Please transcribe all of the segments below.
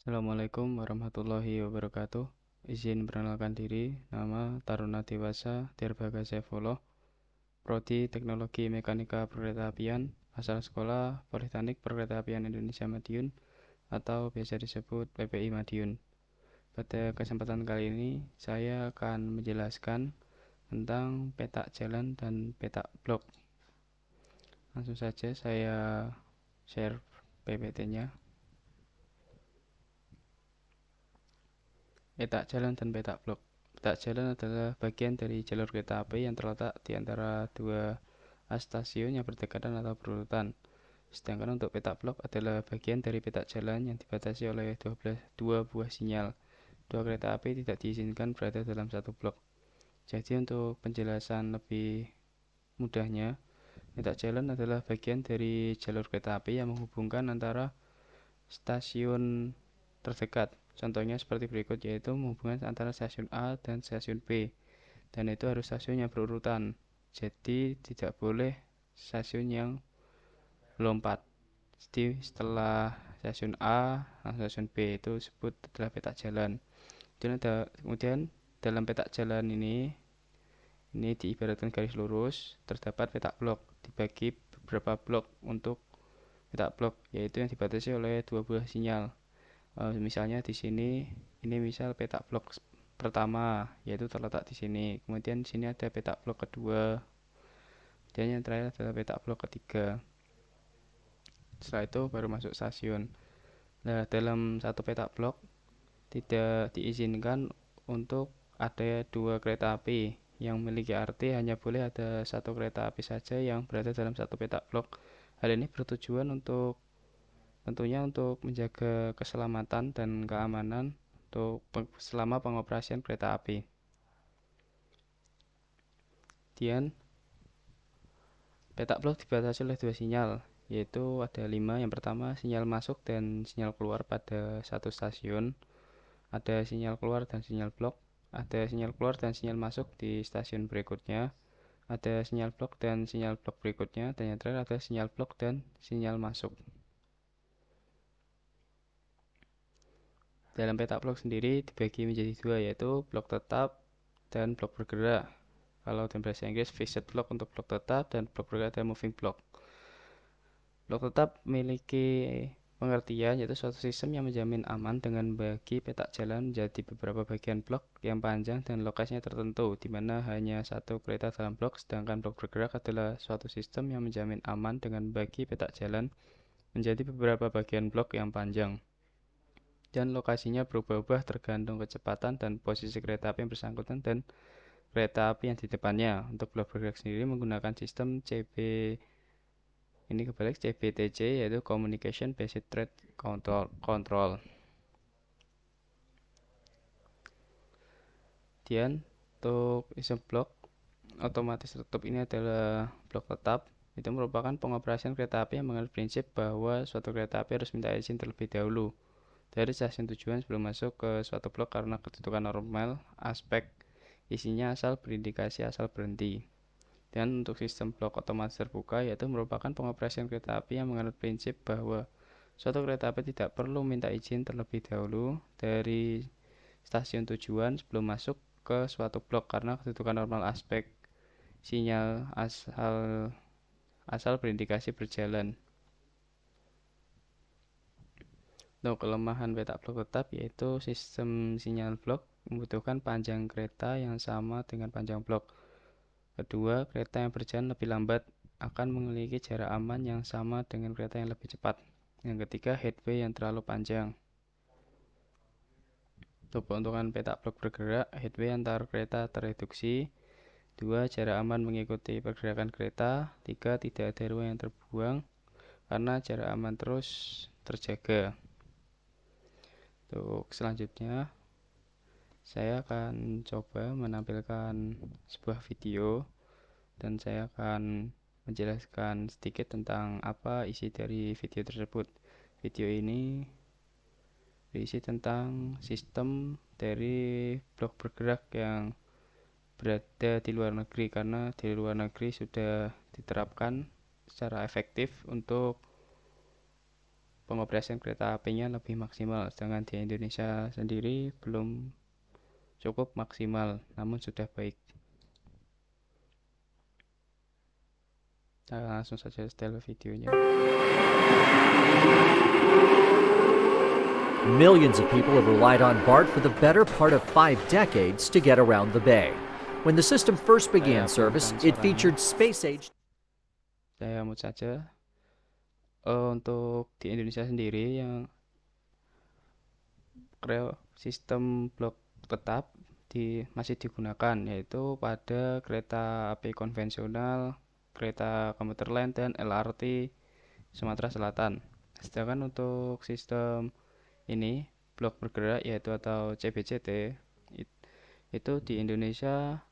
Assalamualaikum warahmatullahi wabarakatuh. Izin perkenalkan diri, nama Taruna Dewasa Dirbaga Saifullah, Prodi Teknologi Mekanika Perkeretaapian, asal sekolah Politeknik Perkeretaapian Indonesia Madiun atau biasa disebut PPI Madiun. Pada kesempatan kali ini, saya akan menjelaskan tentang peta jalan dan peta blok. Langsung saja saya share PPT-nya. Peta jalan dan peta blok. Peta jalan adalah bagian dari jalur kereta api yang terletak di antara dua stasiun yang berdekatan atau berurutan. Sedangkan untuk peta blok adalah bagian dari peta jalan yang dibatasi oleh dua buah sinyal. Dua kereta api tidak diizinkan berada dalam satu blok. Jadi untuk penjelasan lebih mudahnya, peta jalan adalah bagian dari jalur kereta api yang menghubungkan antara stasiun terdekat. Contohnya seperti berikut, yaitu menghubungkan antara stasiun A dan stasiun B, dan itu harus stasiun yang berurutan. Jadi tidak boleh stasiun yang melompat. Jadi setelah stasiun A langsung stasiun B, itu disebut adalah peta jalan. Kemudian dalam peta jalan ini diibaratkan garis lurus. Terdapat peta blok, dibagi beberapa blok untuk peta blok, yaitu yang dibatasi oleh dua buah sinyal. Misalnya di sini, ini misal peta blok pertama, yaitu terletak di sini. Kemudian di sini ada peta blok kedua, dan yang terakhir adalah peta blok ketiga. Setelah itu baru masuk stasiun. Nah, dalam satu peta blok tidak diizinkan untuk ada dua kereta api yang memiliki arti hanya boleh ada satu kereta api saja yang berada dalam satu peta blok. Hal ini bertujuan untuk tentunya untuk menjaga keselamatan dan keamanan untuk selama pengoperasian kereta api. Kemudian peta blok dibatasi oleh dua sinyal, yaitu ada 5. Yang pertama sinyal masuk dan sinyal keluar pada satu stasiun. Ada sinyal keluar dan sinyal blok. Ada sinyal keluar dan sinyal masuk di stasiun berikutnya. Ada sinyal blok dan sinyal blok berikutnya. Dan yang terakhir ada sinyal blok dan sinyal masuk. Dalam peta blok sendiri dibagi menjadi dua, yaitu blok tetap dan blok bergerak. Kalau dalam bahasa Inggris fixed block untuk blok tetap, dan blok bergerak adalah moving block. Blok tetap memiliki pengertian yaitu suatu sistem yang menjamin aman dengan membagi peta jalan menjadi beberapa bagian blok yang panjang dan lokasinya tertentu, di mana hanya satu kereta dalam blok. Sedangkan blok bergerak adalah suatu sistem yang menjamin aman dengan membagi peta jalan menjadi beberapa bagian blok yang panjang, dan lokasinya berubah-ubah tergantung kecepatan dan posisi kereta api yang bersangkutan dan kereta api yang di depannya. Untuk blok bergerak sendiri menggunakan sistem CBTC, yaitu Communication Based Trade Control. Kemudian untuk sistem blok otomatis tertutup ini adalah blok tetap. Itu merupakan pengoperasian kereta api yang menganut prinsip bahwa suatu kereta api harus minta izin terlebih dahulu dari stasiun tujuan sebelum masuk ke suatu blok karena kedudukan normal aspek isinya asal berindikasi asal berhenti. Dan untuk sistem blok otomatis terbuka, yaitu merupakan pengoperasian kereta api yang menganut prinsip bahwa suatu kereta api tidak perlu minta izin terlebih dahulu dari stasiun tujuan sebelum masuk ke suatu blok karena kedudukan normal aspek sinyal asal berindikasi berjalan. Untuk kelemahan peta blok tetap, yaitu sistem sinyal blok membutuhkan panjang kereta yang sama dengan panjang blok. Kedua, kereta yang berjalan lebih lambat akan memiliki jarak aman yang sama dengan kereta yang lebih cepat. Yang ketiga, headway yang terlalu panjang. Untuk keuntungan peta blok bergerak, headway antar kereta tereduksi. 2. Jarak aman mengikuti pergerakan kereta. 3. Tidak ada ruang yang terbuang karena jarak aman terus terjaga. Untuk selanjutnya, saya akan coba menampilkan sebuah video dan saya akan menjelaskan sedikit tentang apa isi dari video tersebut. Video ini berisi tentang sistem dari blok bergerak yang berada di luar negeri, karena di luar negeri sudah diterapkan secara efektif untuk pengoperasian kereta apinya lebih maksimal, sedangkan di Indonesia sendiri belum cukup maksimal, namun sudah baik. Nah, langsung saja setel videonya. Millions of people have relied on BART for the better part of 5 decades to get around the Bay. When the system first began service, it featured space-age. Saya mute saja. Untuk di Indonesia sendiri yang sistem blok tetap masih digunakan, yaitu pada kereta api konvensional, kereta komuter lain, dan LRT Sumatera Selatan. Sedangkan untuk sistem ini blok bergerak yaitu atau CBCT itu di Indonesia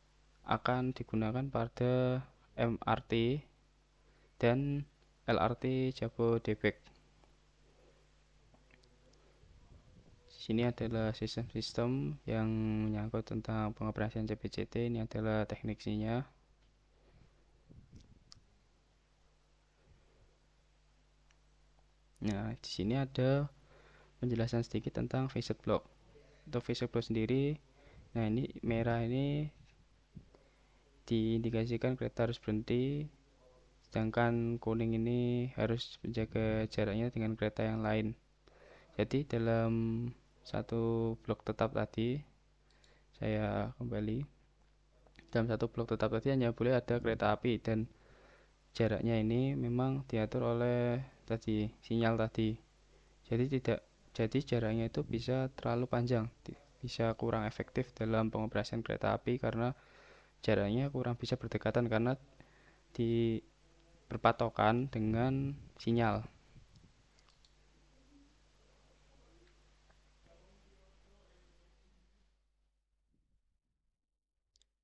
akan digunakan pada MRT dan LRT Jabodebek. Di sini adalah sistem-sistem yang menyangkut tentang pengoperasian CBCT. Ini adalah tekniknya. Nah, di sini ada penjelasan sedikit tentang phased block. Untuk phased block sendiri, nah ini merah ini diindikasikan kereta harus berhenti, sedangkan kuning ini harus menjaga jaraknya dengan kereta yang lain. Jadi dalam satu blok tetap tadi, saya kembali, dalam satu blok tetap tadi hanya boleh ada kereta api, dan jaraknya ini memang diatur oleh tadi sinyal tadi. Jadi jaraknya itu bisa terlalu panjang, bisa kurang efektif dalam pengoperasian kereta api karena jaraknya kurang bisa berdekatan karena berpatokan dengan sinyal.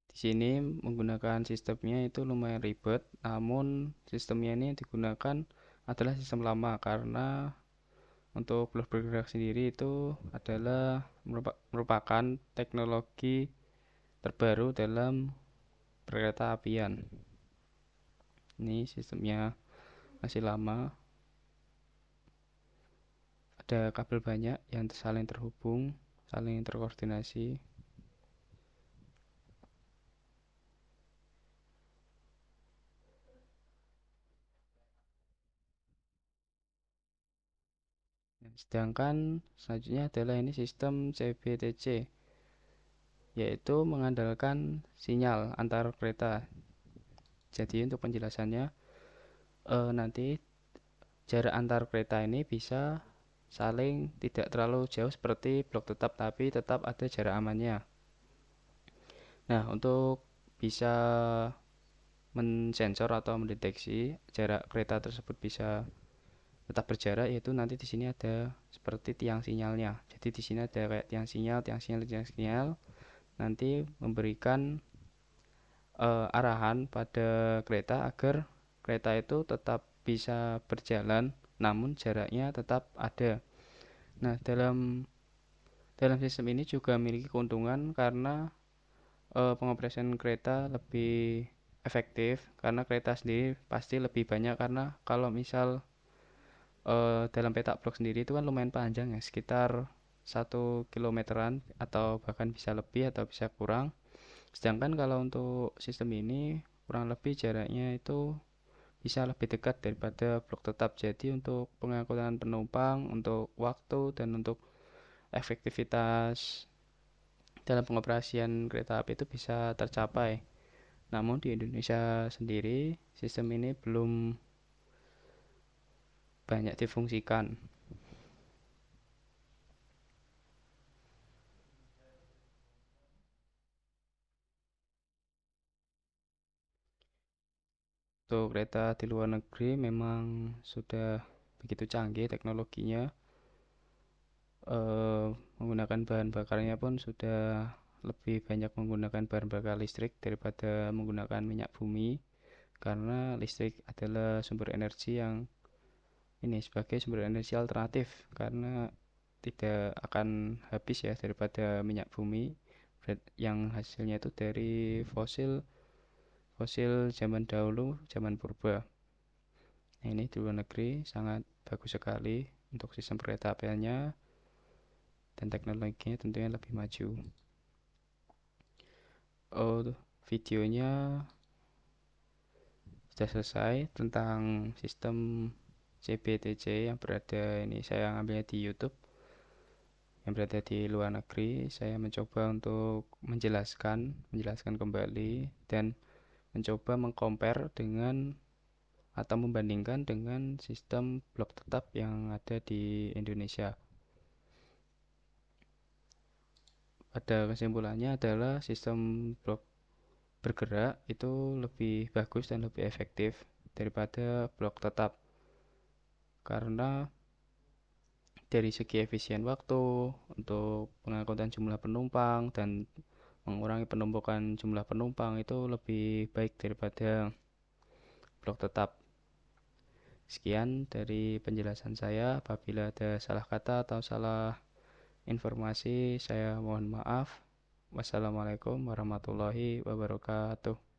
Di sini menggunakan sistemnya itu lumayan ribet, namun sistemnya ini digunakan adalah sistem lama karena untuk blok bergerak sendiri itu adalah merupakan teknologi terbaru dalam perkereta apian. Ini sistemnya masih lama, ada kabel banyak yang saling terhubung, saling terkoordinasi. Sedangkan selanjutnya adalah ini sistem CBTC, yaitu mengandalkan sinyal antar kereta. Jadi untuk penjelasannya, nanti jarak antar kereta ini bisa saling tidak terlalu jauh seperti blok tetap, tapi tetap ada jarak amannya. Nah, untuk bisa mensensor atau mendeteksi jarak kereta tersebut bisa tetap berjarak, yaitu nanti di sini ada seperti tiang sinyalnya. Jadi di sini ada kayak tiang sinyal, nanti memberikan arahan pada kereta agar kereta itu tetap bisa berjalan namun jaraknya tetap ada. Nah, dalam sistem ini juga memiliki keuntungan karena pengoperasian kereta lebih efektif karena kereta sendiri pasti lebih banyak, karena kalau misal dalam petak blok sendiri itu kan lumayan panjang ya, sekitar 1 kilometeran atau bahkan bisa lebih atau bisa kurang. Sedangkan kalau untuk sistem ini kurang lebih jaraknya itu bisa lebih dekat daripada blok tetap. Jadi untuk pengangkutan penumpang, untuk waktu, dan untuk efektivitas dalam pengoperasian kereta api itu bisa tercapai. Namun di Indonesia sendiri sistem ini belum banyak difungsikan. Untuk kereta di luar negeri memang sudah begitu canggih teknologinya. Menggunakan bahan bakarnya pun sudah lebih banyak menggunakan bahan bakar listrik daripada menggunakan minyak bumi, karena listrik adalah sumber energi yang ini sebagai sumber energi alternatif, karena tidak akan habis ya daripada minyak bumi yang hasilnya itu dari fosil zaman dahulu, zaman purba. Nah, ini di luar negeri sangat bagus sekali. untuk sistem perkeretapiannya dan teknologinya tentunya lebih maju. Videonya sudah selesai tentang sistem CBTC yang berada ini, saya ngambilnya di YouTube yang berada di luar negeri. Saya mencoba untuk menjelaskan kembali dan mencoba mengcompare dengan atau membandingkan dengan sistem blok tetap yang ada di Indonesia. Pada kesimpulannya adalah sistem blok bergerak itu lebih bagus dan lebih efektif daripada blok tetap, karena dari segi efisien waktu untuk pengangkutan jumlah penumpang dan mengurangi penumpukan jumlah penumpang itu lebih baik daripada blok tetap. Sekian dari penjelasan saya. Apabila ada salah kata atau salah informasi, saya mohon maaf. Wassalamualaikum warahmatullahi wabarakatuh.